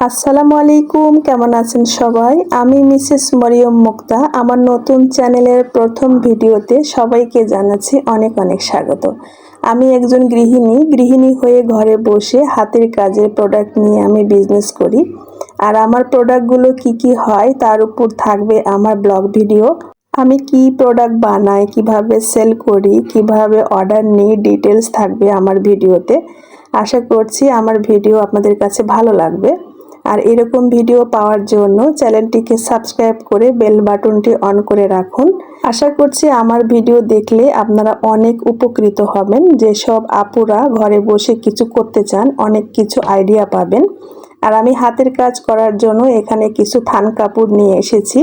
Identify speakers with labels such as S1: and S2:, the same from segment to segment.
S1: আসসালামু আলাইকুম, কেমন আছেন সবাই? আমি মিসেস মরিয়ম মুক্তা। আমার নতুন চ্যানেলের প্রথম ভিডিওতে সবাইকে জানাচ্ছি অনেক অনেক স্বাগত। আমি একজন গৃহিণী হয়ে ঘরে বসে হাতের কাজের প্রোডাক্ট নিয়ে আমি বিজনেস করি। আর আমার প্রোডাক্টগুলো কি হয় তার উপর থাকবে আমার ব্লগ ভিডিও। আমি কি প্রোডাক্ট বানাই, কিভাবে সেল করি, কিভাবে অর্ডার নিই, ডিটেলস থাকবে আমার ভিডিওতে। আশা করছি আমার ভিডিও আপনাদের কাছে ভালো লাগবে। আর এরকম ভিডিও পাওয়ার জন্য চ্যানেলটিকে সাবস্ক্রাইব করে বেল বাটনটি অন করে রাখুন। আশা করছি আমার ভিডিও দেখলে আপনারা অনেক উপকৃত হবেন। যেসব আপুরা ঘরে বসে কিছু করতে চান, অনেক কিছু আইডিয়া পাবেন। আর আমি হাতের কাজ করার জন্য এখানে কিছু থান কাপড় নিয়ে এসেছি।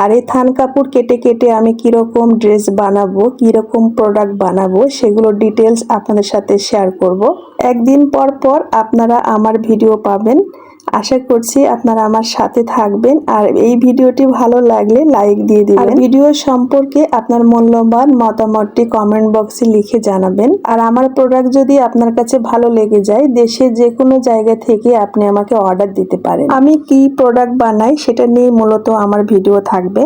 S1: আর এই থান কাপড় কেটে কেটে আমি কীরকম ড্রেস বানাবো, কীরকম প্রোডাক্ট বানাবো, সেগুলো ডিটেলস আপনাদের সাথে শেয়ার করব। একদিন পর পর আপনারা আমার ভিডিও পাবেন। আশা করছি আপনারা আমার সাথে থাকবেন। আর এই ভিডিওটি ভালো লাগলে লাইক দিয়ে দিবেন। আর ভিডিও সম্পর্কে আপনার মূল্যবান মতামতটি কমেন্ট বক্সে লিখে জানাবেন। আর আমার প্রোডাক্ট যদি আপনার কাছে ভালো লেগে যায়, দেশে যে কোনো জায়গা থেকে আপনি আমাকে অর্ডার দিতে পারেন। আমি কি প্রোডাক্ট বানাই সেটা নিয়ে মূলত আমার ভিডিও থাকবে।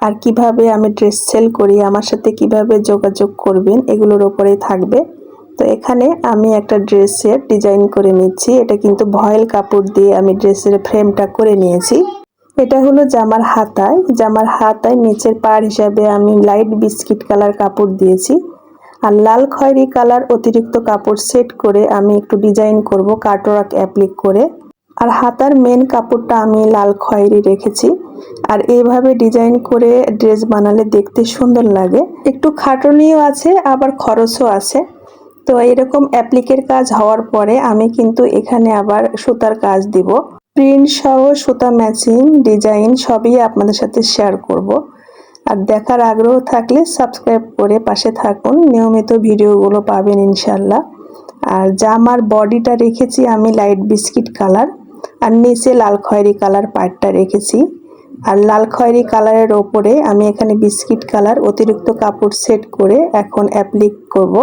S1: আর কিভাবে আমি ড্রেস সেল করি, আমার সাথে কিভাবে যোগাযোগ করবেন, এগুলোর উপরেই থাকবে। তো এখানে আমি একটা ড্রেসের ডিজাইন করে নিচ্ছি। এটা কিন্তু ভয়েল কাপড় দিয়ে আমি ড্রেসের ফ্রেমটা করে নিয়েছি। এটা হলো জামার হাতায় নিচের পাড় হিসাবে আমি লাইট বিস্কিট কালার কাপড় দিয়েছি। আর লাল খয়েরি কালার অতিরিক্ত কাপড় সেট করে আমি একটু ডিজাইন করব কাটওয়ার্ক অ্যাপ্লিক করে। আর হাতার মেন কাপড়টা আমি লাল খয়েরি রেখেছি। আর এইভাবে ডিজাইন করে ড্রেস বানালে দেখতে সুন্দর লাগে। একটু খাটুনিও আছে, আবার খরচও আছে। তো এরকম অ্যাপ্লিকের কাজ হওয়ার পরে আমি কিন্তু এখানে আবার সুতার কাজ দিব। প্রিন্ট সহ সুতা ম্যাচিং ডিজাইন সবই আপনাদের সাথে শেয়ার করব। আর দেখার আগ্রহ থাকলে সাবস্ক্রাইব করে পাশে থাকুন, নিয়মিত ভিডিওগুলো পাবেন ইনশাল্লাহ। আর জামার বডিটা রেখেছি আমি লাইট বিস্কিট কালার, আর নিচে লাল খয়েরি কালার পার্টটা রেখেছি। আর লাল খয়েরি কালারের ওপরে আমি এখানে বিস্কিট কালার অতিরিক্ত কাপড় সেট করে এখন অ্যাপ্লিক করব।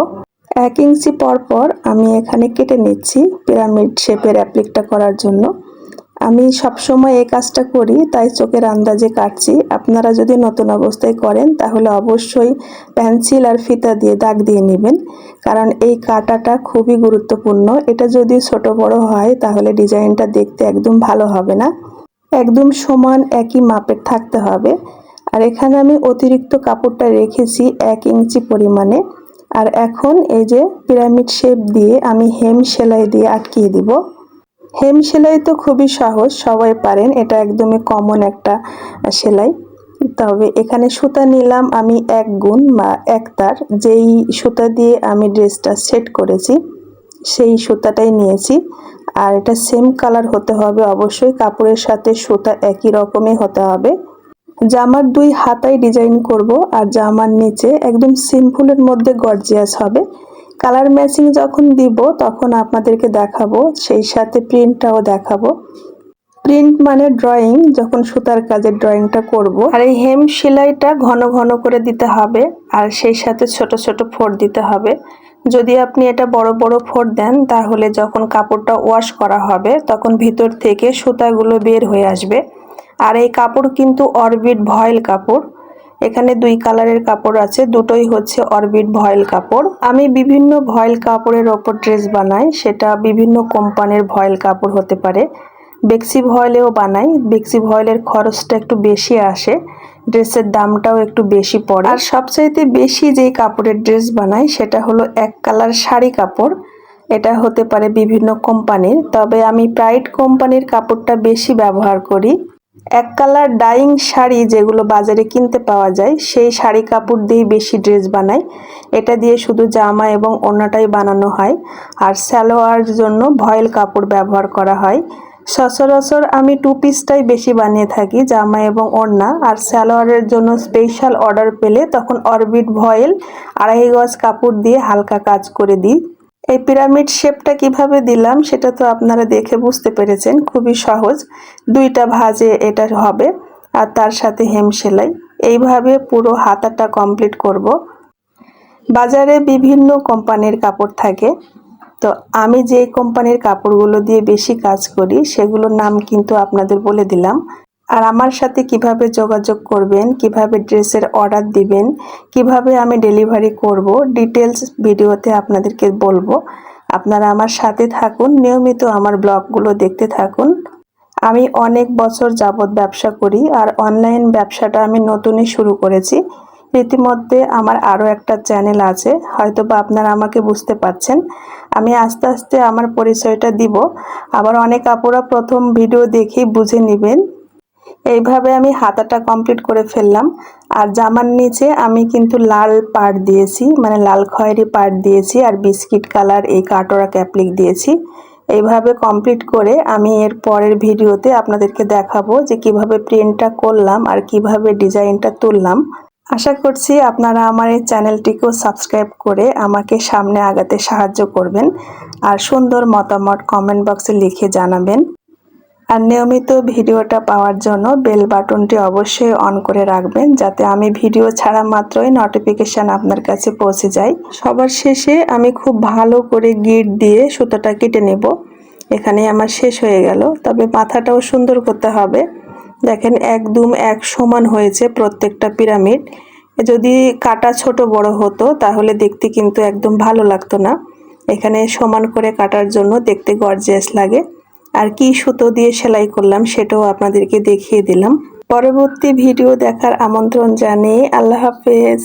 S1: 1 ইঞ্চি পর আমি এখানে কেটে নিচ্ছি পিরামিড শেপের অ্যাপ্লিকটা করার জন্য। আমি সবসময় এই কাজটা করি, তাই চোখের আন্দাজে কাটছি। আপনারা যদি নতুন অবস্থায় করেন তাহলে অবশ্যই পেন্সিল আর ফিতা দিয়ে দাগ দিয়ে নেবেন, কারণ এই কাটাটা খুবই গুরুত্বপূর্ণ। এটা যদি ছোট বড় হয় তাহলে ডিজাইনটা দেখতে একদম ভালো হবে না। একদম সমান একই মাপের থাকতে হবে। আর এখানে আমি অতিরিক্ত কাপড়টা রেখেছি 1 ইঞ্চি পরিমাণে। আর এখন এই যে পিরামিড শেপ দিয়ে আমি হেম সেলাই দিয়ে আটকিয়ে দিব। হেম সেলাই তো খুবই সহজ, সবাই পারেন, এটা একদমই কমন একটা সেলাই। তবে এখানে সুতা নিলাম আমি 1 গুণ বা 1 তার, যেই সুতা দিয়ে আমি ড্রেসটা সেট করেছি সেই সুতাটাই নিয়েছি। আর এটা সেম কালার হতে হবে অবশ্যই, কাপড়ের সাথে সুতা একই রকমই হতে হবে। জামার 2 হাতায় ডিজাইন করব, আর জামার নিচে একদম সিম্পলের মধ্যে গর্জিয়াস হবে। কালার ম্যাচিং যখন দিব তখন আপনাদেরকে দেখাবো, সেই সাথে প্রিন্টটাও দেখাবো। প্রিন্ট মানে ড্রয়িং, যখন সুতার কাজের ড্রয়িংটা করব। আর এই হেম সেলাইটা ঘন ঘন করে দিতে হবে, আর সেই সাথে ছোট ছোট ফোঁড় দিতে হবে। যদি আপনি এটা বড় বড় ফোঁড় দেন তাহলে যখন কাপড়টা ওয়াশ করা হবে তখন ভিতর থেকে সুতাগুলো বের হয়ে আসবে। আর এই কাপড় কিন্তু অরবিট ভয়েল কাপড়। এখানে 2 কালারের কাপড় আছে, দুটোই হচ্ছে অরবিট ভয়েল কাপড়। আমি বিভিন্ন ভয়েল কাপড়ের ওপর ড্রেস বানাই, সেটা বিভিন্ন কোম্পানির ভয়েল কাপড় হতে পারে। বেক্সি ভয়েলেও বানাই। বেক্সি ভয়েলের খরচটা একটু বেশি আসে, ড্রেসের দামটাও একটু বেশি পড়ে। আর সবচাইতে বেশি যেই কাপড়ের ড্রেস বানাই সেটা হলো 1 কালার শাড়ি কাপড়। এটা হতে পারে বিভিন্ন কোম্পানির, তবে আমি প্রাইড কোম্পানির কাপড়টা বেশি ব্যবহার করি। 1 কালার ডাইং শাড়ি যেগুলো বাজারে কিনতে পাওয়া যায় সেই শাড়ি কাপড় দিয়ে বেশি ড্রেস বানাই। এটা দিয়ে শুধু জামা এবং ওড়নাটাই বানানো হয়। আর সালোয়ার জন্য ভয়েল কাপড় ব্যবহার করা হয়। সচরাচর আমি 2 পিসটাই বেশি বানিয়ে থাকি, জামা এবং ওড়না। আর সালোয়ারের জন্য স্পেশাল অর্ডার পেলে তখন অরবিট ভয়েল 2.5 গজ কাপড় দিয়ে হালকা কাজ করে দিই। এই পিরামিড শেপটা কিভাবে দিলাম সেটা তো আপনারা দেখে বুঝতে পেরেছেন, খুবই সহজ। 2টা ভাঁজে এটা হবে, আর তার সাথে হেম সেলাই। এইভাবে পুরো হাতাটা কমপ্লিট করব। বাজারে বিভিন্ন কোম্পানির কাপড় থাকে, তো আমি যে কোম্পানির কাপড়গুলো দিয়ে বেশি কাজ করি সেগুলোর নাম কিন্তু আপনাদের বলে দিলাম। আর আমার সাথে কিভাবে যোগাযোগ করবেন, কিভাবে ড্রেসের অর্ডার দিবেন, কিভাবে আমি ডেলিভারি করব, ডিটেলস ভিডিওতে আপনাদেরকে বলবো। আপনারা আমার সাথে থাকুন, নিয়মিত আমার ব্লগগুলো দেখতে থাকুন। আমি অনেক বছর যাবৎ ব্যবসা করি, আর অনলাইন ব্যবসাটা আমি নতুনই শুরু করেছি। ইতিমধ্যে আমার আরও একটা চ্যানেল আছে, হয়তো বা আপনারা আমাকে বুঝতে পারছেন। আমি আস্তে আস্তে আমার পরিচয়টা দিব। আবার অনেক আপুরা প্রথম ভিডিও দেখেই বুঝে নেবেন। এইভাবে আমি হাতাটা কমপ্লিট করে ফেললাম। আর জামার নিচে আমি কিন্তু লাল পাড় দিয়েছি, মানে লাল খয়েরি পাড় দিয়েছি, আর বিস্কিট কালার এই কাটোরা ক্যাপলিক দিয়েছি। এইভাবে কমপ্লিট করে আমি এর পরের ভিডিওতে আপনাদেরকে দেখাবো যে কিভাবে প্রিন্টটা করলাম আর কিভাবে ডিজাইনটা তুললাম। আশা করছি আপনারা আমার এই চ্যানেলটিকেও সাবস্ক্রাইব করে আমাকে সামনে আগাতে সাহায্য করবেন, আর সুন্দর মতামত কমেন্ট বক্সে লিখে জানাবেন। আর নিয়মিত ভিডিওটা পাওয়ার জন্য বেল বাটনটি অবশ্যই অন করে রাখবেন, যাতে আমি ভিডিও ছাড়া মাত্রই নোটিফিকেশান আপনার কাছে পৌঁছে যায়। সবার শেষে আমি খুব ভালো করে গিট দিয়ে সুতোটা কেটে নেব। এখানে আমার শেষ হয়ে গেল, তবে মাথাটাও সুন্দর করতে হবে। দেখেন একদম এক সমান হয়েছে প্রত্যেকটা পিরামিড। যদি কাটা ছোট বড় হতো তাহলে দেখতে কিন্তু একদম ভালো লাগতো না। এখানে সমান করে কাটার জন্য দেখতে গর্জিয়াস লাগে। আর কি সুতো দিয়ে সেলাই করলাম সেটাও আপনাদেরকে দেখিয়ে দিলাম। পরবর্তী ভিডিও দেখার আমন্ত্রণ জানিয়ে আল্লাহ হাফেজ।